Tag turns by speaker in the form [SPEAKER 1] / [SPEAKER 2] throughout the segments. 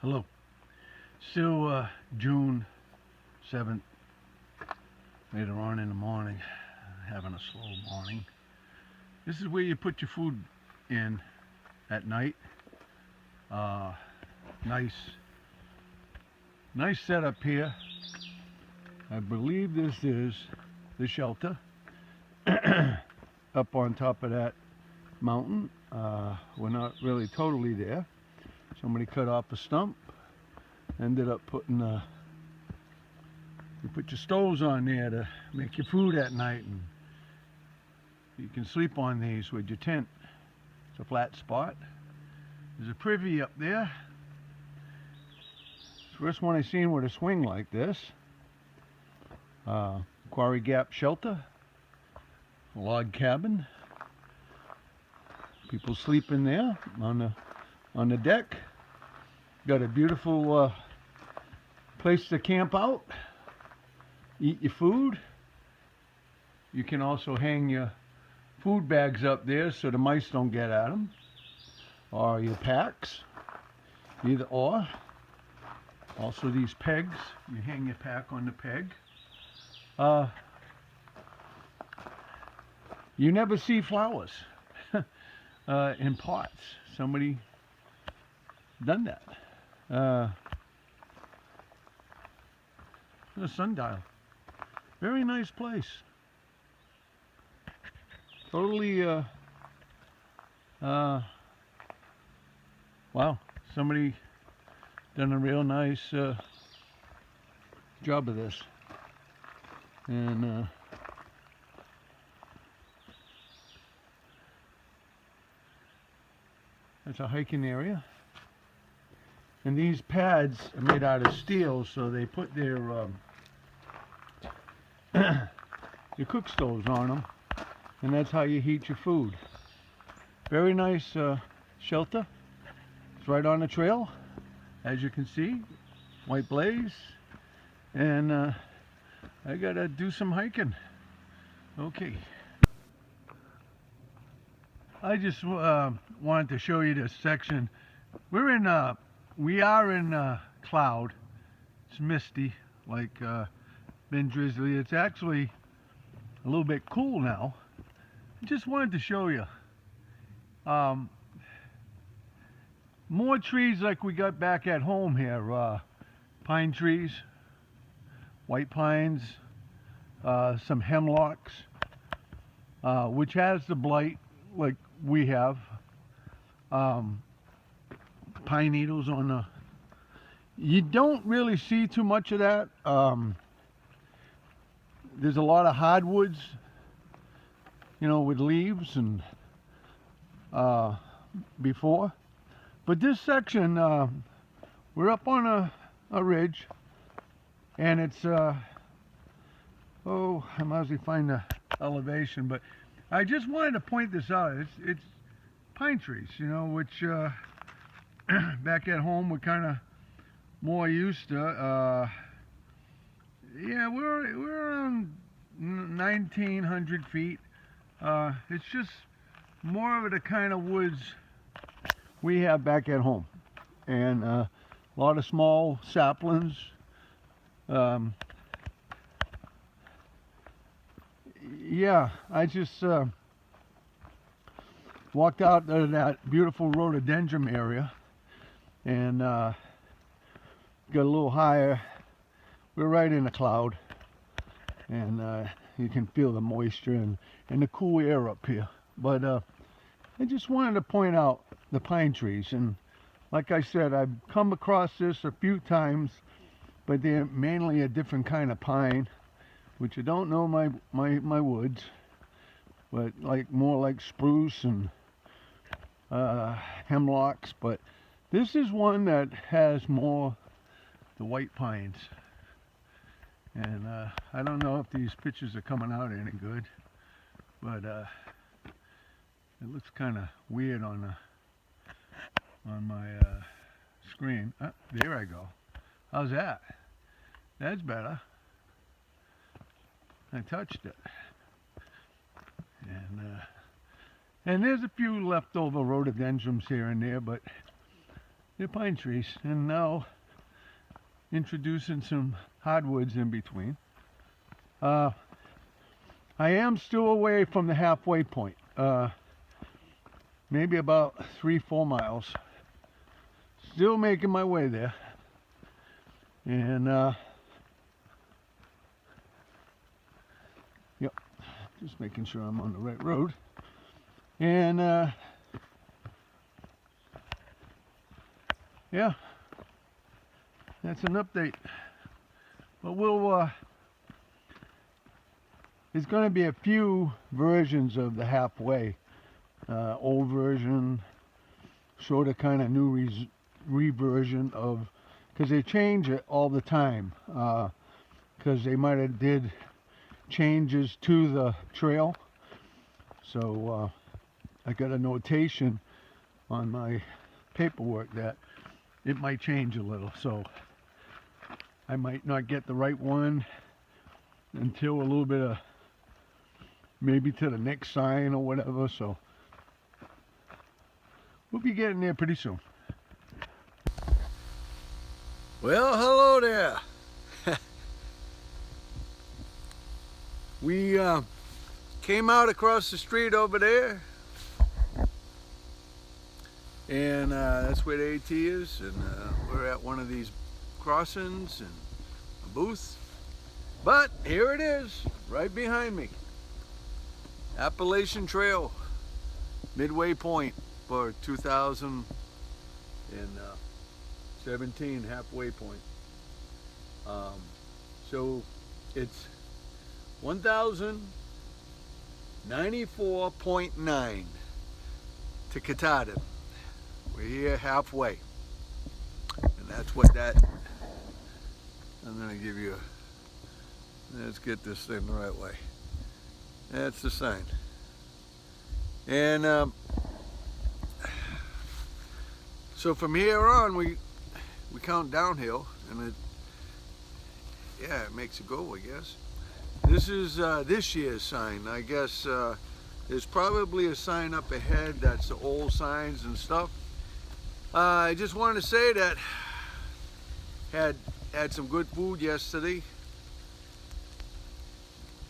[SPEAKER 1] Hello. Still June 7th, later on in the morning, having a slow morning. This is where you put your food in at night. Uh, nice, nice setup here. I believe this is the shelter up on top of that mountain. We're not really totally there. Somebody cut off a stump, ended up putting you put your stoves on there to make your food at night, and you can sleep on these with your tent. It's a flat spot. There's a privy up there. First one I seen with a swing like this. Quarry Gap Shelter, log cabin. People sleep in there on the deck. Got a beautiful place to camp out, eat your food. You can also hang your food bags up there so the mice don't get at them, or your packs, either or. Also these pegs, you hang your pack on the peg. You never see flowers in pots. Somebody done that. A sundial. Very nice place. Totally, wow. Somebody done a real nice job of this. And that's a hiking area. And these pads are made out of steel, so they put their cook stoves on them, and that's how you heat your food. Very nice shelter. It's right on the trail, as you can see. White blaze, and I gotta do some hiking. Okay. I just wanted to show you this section. We are in cloud. It's misty, like been drizzly. It's actually a little bit cool now. I just wanted to show you more trees like we got back at home here. Pine trees, white pines, some hemlocks, which has the blight like we have. Pine needles on the... You don't really see too much of that. There's a lot of hardwoods, with leaves and before. But this section, we're up on a ridge, and it's I might as well find the elevation, but I just wanted to point this out. It's pine trees, which back at home we're kind of more used to. Yeah, we're around 1,900 feet. It's just more of the kind of woods we have back at home, and a lot of small saplings. Yeah, I just walked out to that beautiful rhododendron area, and got a little higher. We're right in a cloud, and you can feel the moisture and the cool air up here. But I just wanted to point out the pine trees, and like I said, I've come across this a few times, but they're mainly a different kind of pine, which I don't know my woods, but more like spruce and hemlocks. But this is one that has more the white pines, and I don't know if these pictures are coming out any good, but it looks kind of weird on my screen. There I go. How's that? That's better. I touched it, and there's a few leftover rhododendrons here and there, but They're pine trees, and now introducing some hardwoods in between. I am still away from the halfway point. Maybe about 3-4 miles. Still making my way there. And yep, just making sure I'm on the right road. And yeah, that's an update. But there's going to be a few versions of the halfway. Old version, sort of kind of new reversion of, because they change it all the time, because they might have did changes to the trail. So I got a notation on my paperwork that it might change a little, so I might not get the right one until a little bit of, maybe to the next sign or whatever. So we'll be getting there pretty soon. Well, hello there. We came out across the street over there, and that's where the AT is, and we're at one of these crossings and a booth. But here it is, right behind me. Appalachian Trail, Midway Point for 2017 halfway point. So it's 1,094.9 to Katahdin. We're here halfway, and that's what that. I'm gonna give you. Let's get this thing the right way. That's the sign. And so from here on, we count downhill, and it makes it go, I guess. This is this year's sign. I guess there's probably a sign up ahead that's the old signs and stuff. I just wanted to say that had some good food yesterday.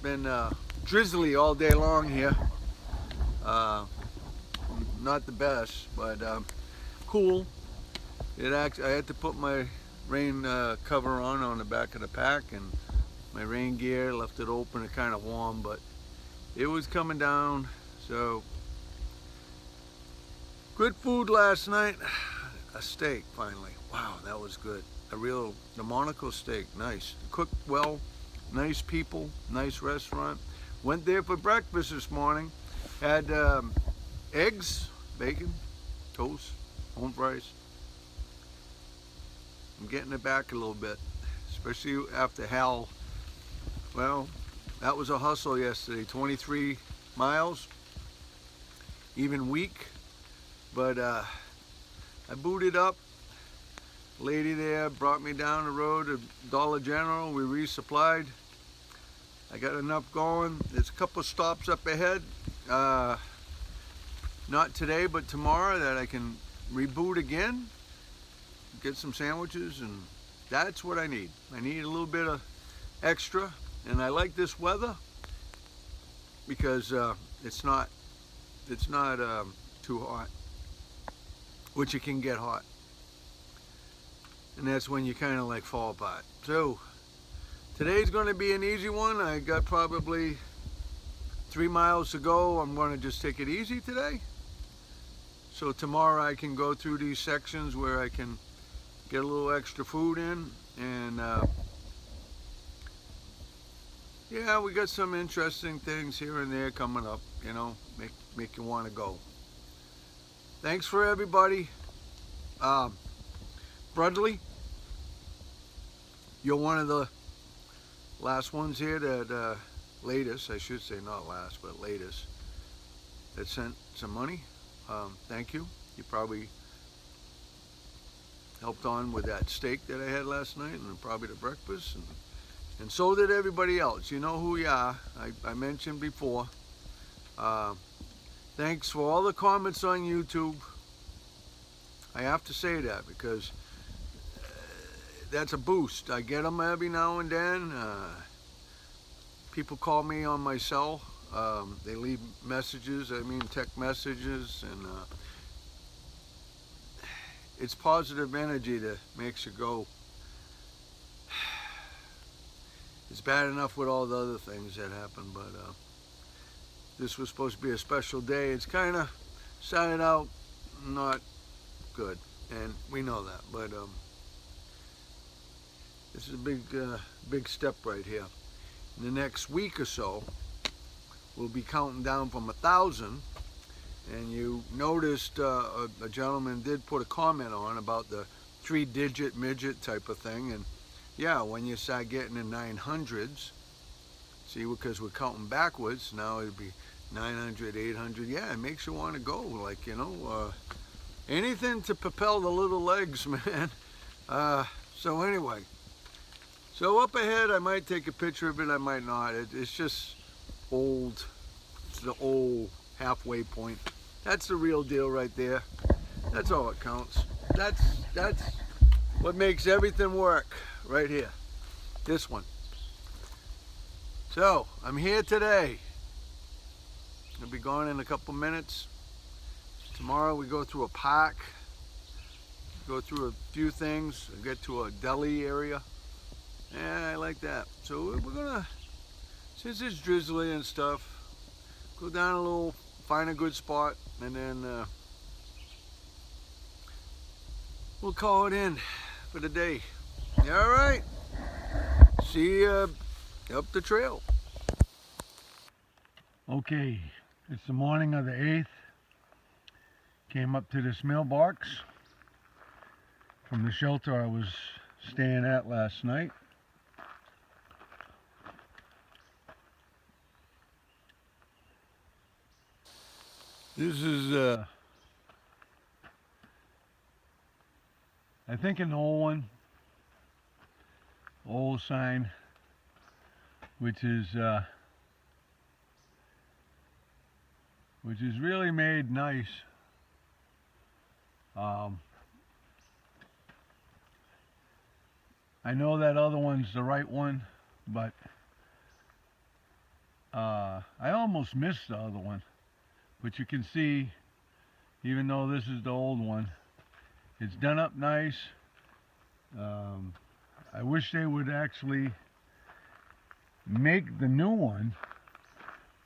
[SPEAKER 1] Been drizzly all day long here. Not the best, but cool. I had to put my rain cover on the back of the pack, and my rain gear, left it open and kind of warm, but it was coming down. So good food last night. A steak finally. Wow, that was good. A real Monaco steak. Nice. Cooked well. Nice people. Nice restaurant. Went there for breakfast this morning. Had eggs, bacon, toast, home fries. I'm getting it back a little bit, especially after Hal. Well, that was a hustle yesterday. 23 miles, even week, but I booted up. Lady there brought me down the road to Dollar General. We resupplied. I got enough going. There's a couple stops up ahead. Not today, but tomorrow, that I can reboot again, get some sandwiches, and that's what I need. I need a little bit of extra, and I like this weather because it's not too hot, which it can get hot, and that's when you kind of like fall apart. So today's going to be an easy one. I got probably 3 miles to go. I'm going to just take it easy today. So tomorrow I can go through these sections where I can get a little extra food in, and yeah, we got some interesting things here and there coming up, you know, make you want to go. Thanks for everybody. Brudley, you're one of the last ones here that latest, I should say, not last, but latest, that sent some money. Thank you. You probably helped on with that steak that I had last night, and probably the breakfast, and so did everybody else. You know who you are. I mentioned before. Thanks for all the comments on YouTube. I have to say that because that's a boost. I get them every now and then. People call me on my cell. They leave messages, text messages, and it's positive energy that makes you go. It's bad enough with all the other things that happen, but this was supposed to be a special day. It's kind of started out not good, and we know that, but this is a big step right here. In the next week or so, we'll be counting down from 1,000, and you noticed a gentleman did put a comment on about the 3-digit midget type of thing, and yeah, when you start getting in 900s, see, because we're counting backwards, now it'd be 900, 800, yeah, it makes you want to go, like, anything to propel the little legs, man. So anyway, so up ahead, I might take a picture of it, I might not. It's just old. It's the old halfway point. That's the real deal right there. That's all that counts. That's what makes everything work right here. This one. So I'm here today. I'll be gone in a couple minutes. Tomorrow we go through a park, go through a few things, get to a deli area. Yeah, I like that. So we're gonna, since it's drizzly and stuff, go down a little, find a good spot, and then we'll call it in for the day. All right. See you up the trail. Okay, it's the morning of the 8th. Came up to this mailbox from the shelter I was staying at last night. This is, I think, an old one, old sign, which is really made nice. I know that other one's the right one, but I almost missed the other one. But you can see, even though this is the old one, it's done up nice. I wish they would actually make the new one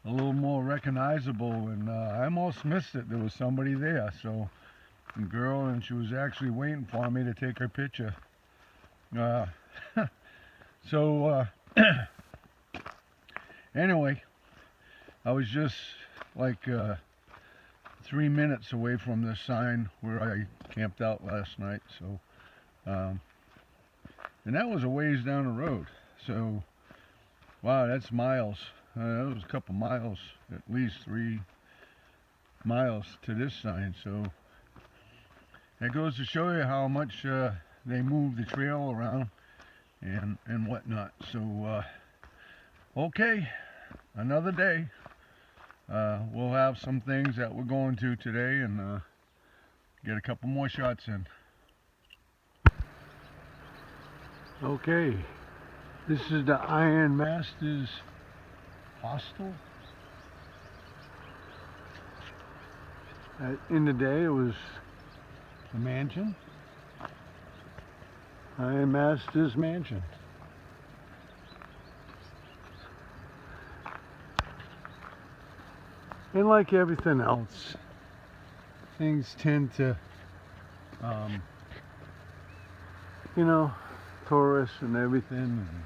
[SPEAKER 1] a little more recognizable, and I almost missed it. There was somebody there, so a girl, and she was actually waiting for me to take her picture. Anyway, I was just like 3 minutes away from the sign where I camped out last night, so and that was a ways down the road. So wow, that's miles. That was a couple miles, at least 3 miles to this sign. So that goes to show you how much they move the trail around and whatnot. So okay, another day. We'll have some things that we're going to today, and get a couple more shots in. Okay, this is the Iron Masters Hostel. In the day it was a mansion, Iron Masters Mansion. And like everything else, things tend to, tourists and everything, and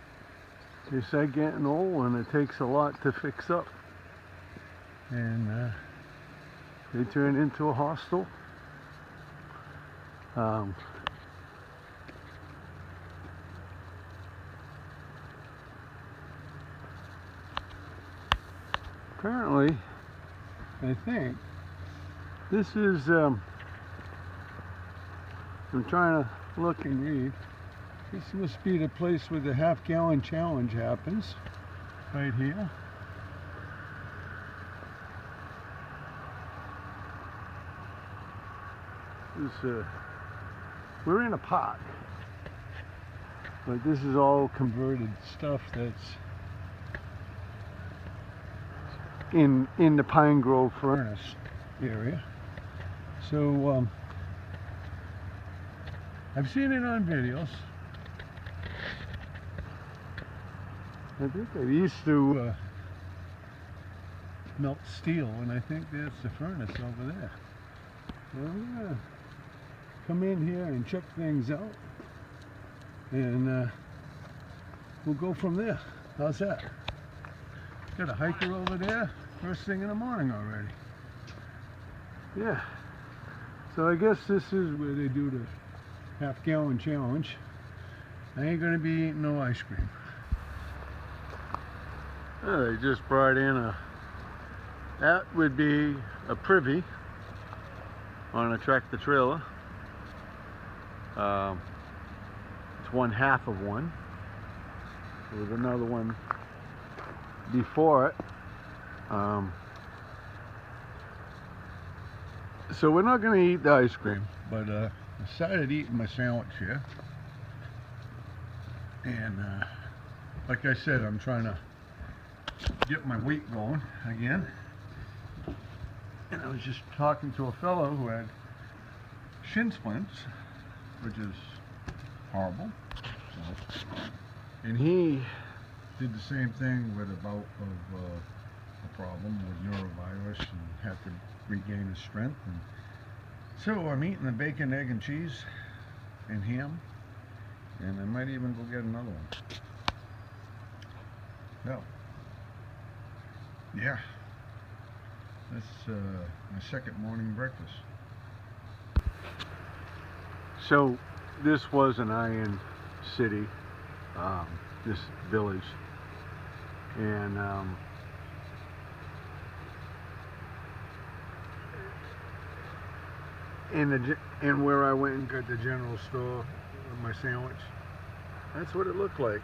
[SPEAKER 1] they start getting old and it takes a lot to fix up. And they turn into a hostel. Apparently, I think this is, I'm trying to look and read. This must be the place where the half-gallon challenge happens, right here. This we're in a park, but this is all converted stuff that's in the Pine Grove Furnace area. So I've seen it on videos. I think they used to melt steel, and I think that's the furnace over there. So I'm gonna come in here and check things out, and we'll go from there. How's that? Got a hiker over there first thing in the morning already. Yeah. So I guess this is where they do the half-gallon challenge. I ain't gonna be eating no ice cream. Oh, they just brought in that would be a privy on a tractor trailer. It's one half of one. There was another one before it. So we're not going to eat the ice cream, but I decided eating my sandwich here. And like I said, I'm trying to get my weight going again. And I was just talking to a fellow who had shin splints, which is horrible. So, and he did the same thing with a bout of a problem with neurovirus and had to regain his strength. And so I'm eating the bacon, egg, and cheese and ham, and I might even go get another one. So, yeah, that's my second morning breakfast. So this was an iron city, this village, and in where I went and got the general store with my sandwich, that's what it looked like.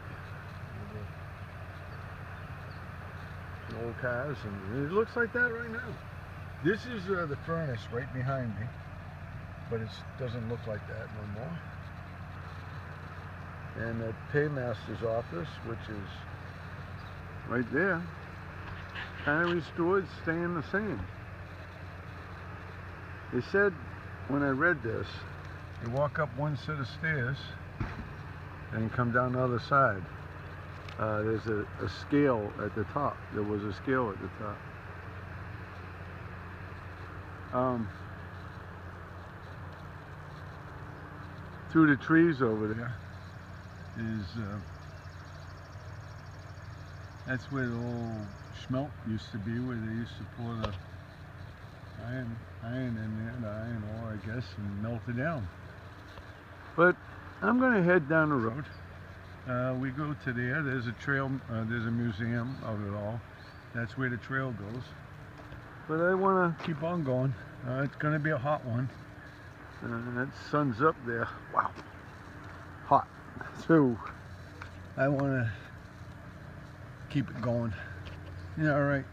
[SPEAKER 1] Old cars, and it looks like that right now. This is the furnace right behind me, but it doesn't look like that no more. And the paymaster's office, which is right there, Kyrie Stewart's staying the same. They said when I read this, you walk up one set of stairs and come down the other side. There's a scale at the top. There was a scale at the top. Through the trees over there is that's where the old smelt used to be, where they used to pour the iron in there, the iron ore, I guess, and melt it down. But I'm going to head down the road. We go to there. There's a trail. There's a museum of it all. That's where the trail goes. But I want to keep on going. It's going to be a hot one. That sun's up there. Wow, hot. So I want to keep it going. Yeah, all right.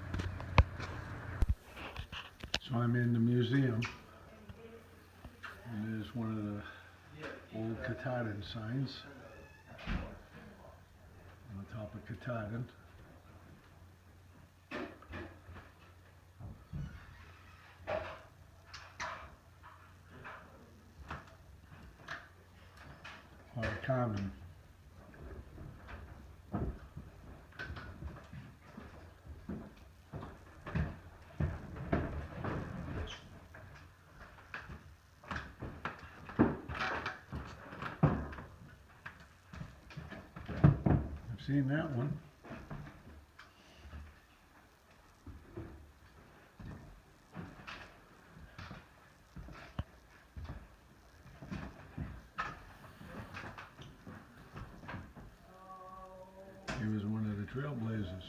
[SPEAKER 1] So I'm in the museum, and there's one of the old Katahdin signs on top of Katahdin. Or common. I've seen that one. He was one of the trailblazers.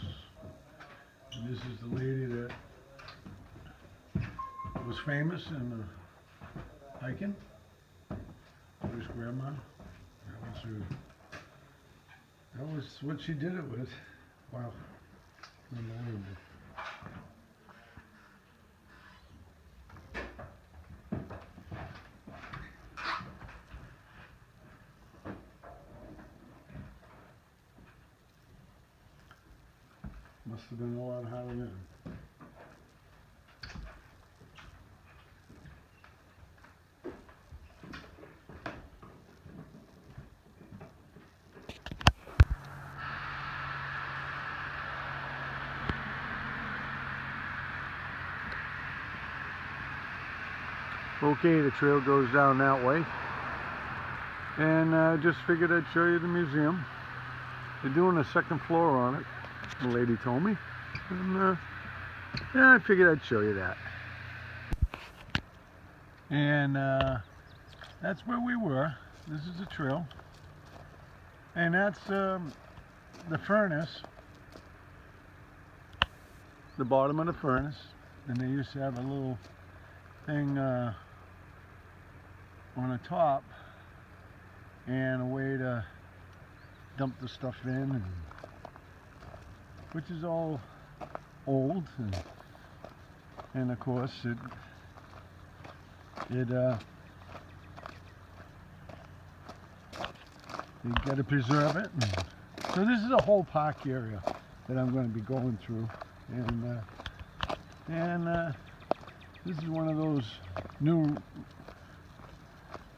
[SPEAKER 1] And this is the lady that was famous in hiking. That was Grandma. That was her. That was what she did it with. Wow. Unbelievable. Must have been a lot higher then. Okay, the trail goes down that way, and I just figured I'd show you the museum. They're doing a second floor on it, the lady told me, and yeah, I figured I'd show you that. And that's where we were. This is the trail, and that's the furnace, the bottom of the furnace. And they used to have a little thing on the top and a way to dump the stuff in, and, which is all old, and of course you got to preserve it. So this is a whole park area that I'm going to be going through, and this is one of those new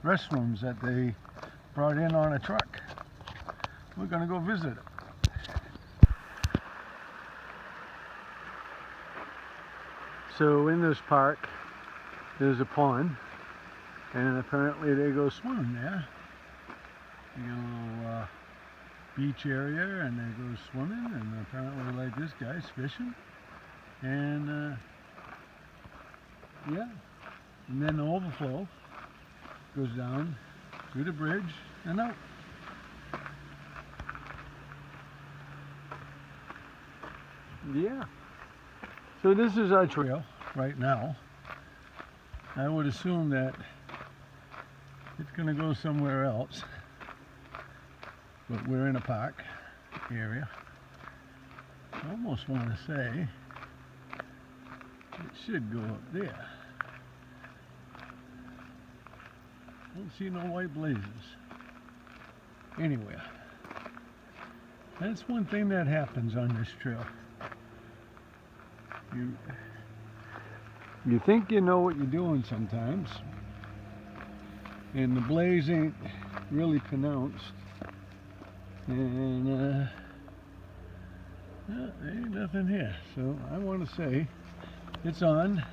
[SPEAKER 1] restrooms that they brought in on a truck. We're going to go visit it. So in this park there's a pond, and apparently they go swimming there. You got a little beach area, and they go swimming, and apparently like this guy's fishing, and yeah, and then the overflow goes down through the bridge and out. Yeah, so this is our trail right now. I would assume that it's going to go somewhere else, but we're in a park area. I almost want to say it should go up there. Don't see no white blazes anywhere. That's one thing that happens on this trail. You think you know what you're doing sometimes, and the blaze ain't really pronounced, and there ain't nothing here. So I want to say it's on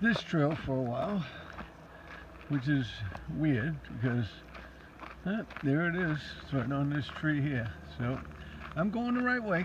[SPEAKER 1] this trail for a while, which is weird because there it is, it's right on this tree here. So I'm going the right way.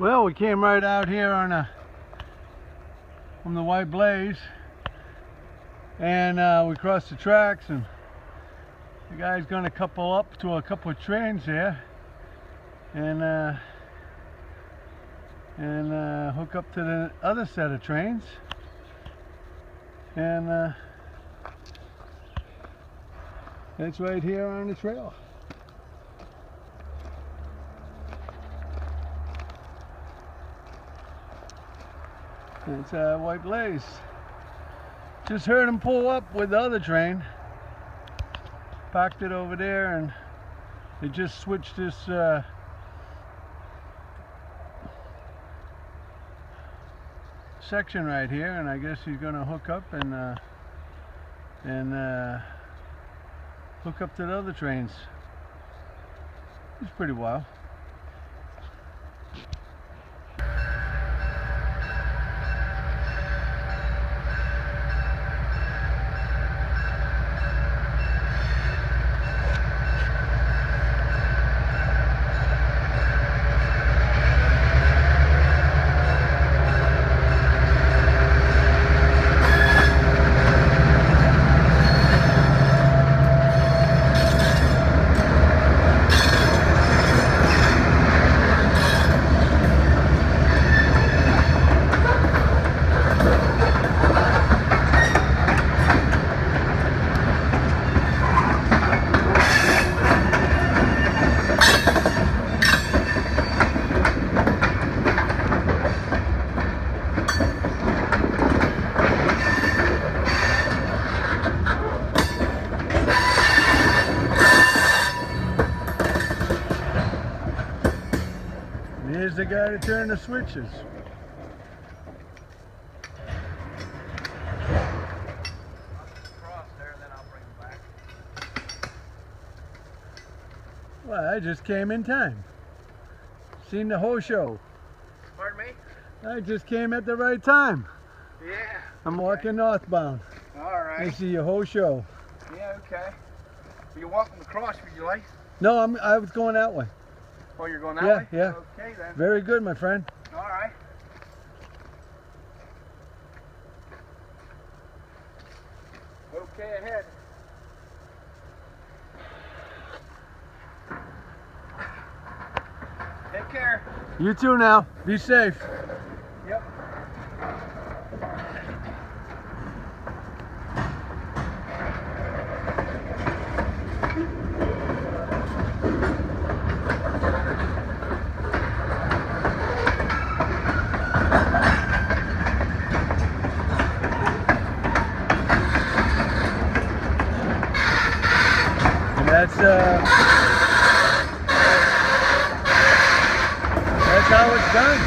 [SPEAKER 1] Well, we came right out here from the white blaze, and we crossed the tracks, and the guy's going to couple up to a couple of trains there, and hook up to the other set of trains, and it's right here on the trail. It's a white blaze. Just heard him pull up with the other train. Parked it over there, and they just switched this section right here, and I guess he's going to hook up and hook up to the other trains. It's pretty wild. And here's the guy to turn the switches. Well, I just came in time. Seen the whole show.
[SPEAKER 2] Pardon me?
[SPEAKER 1] I just came at the right time.
[SPEAKER 2] Yeah.
[SPEAKER 1] I'm walking northbound.
[SPEAKER 2] Alright.
[SPEAKER 1] I see your whole show.
[SPEAKER 2] Yeah, okay. Well, you're walking across, would you like?
[SPEAKER 1] No, I was going that way.
[SPEAKER 2] Oh, you're going that way?
[SPEAKER 1] Yeah.
[SPEAKER 2] Okay then.
[SPEAKER 1] Very good, my friend.
[SPEAKER 2] Alright. Okay, ahead. Take care.
[SPEAKER 1] You too now. Be safe.
[SPEAKER 2] Yep.
[SPEAKER 1] That's how it's done.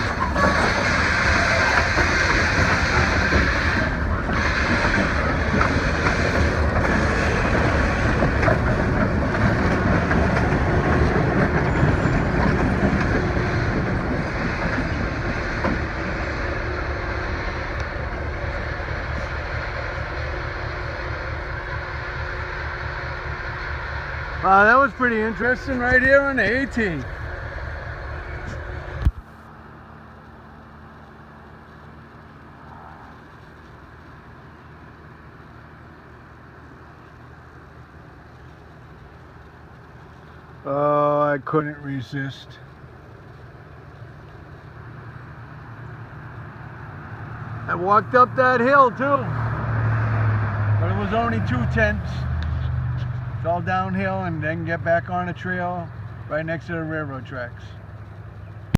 [SPEAKER 1] Wow, that was pretty interesting right here on the 18th. Oh, I couldn't resist. I walked up that hill too, but it was only 2 tenths. It's all downhill and then get back on the trail right next to the railroad tracks.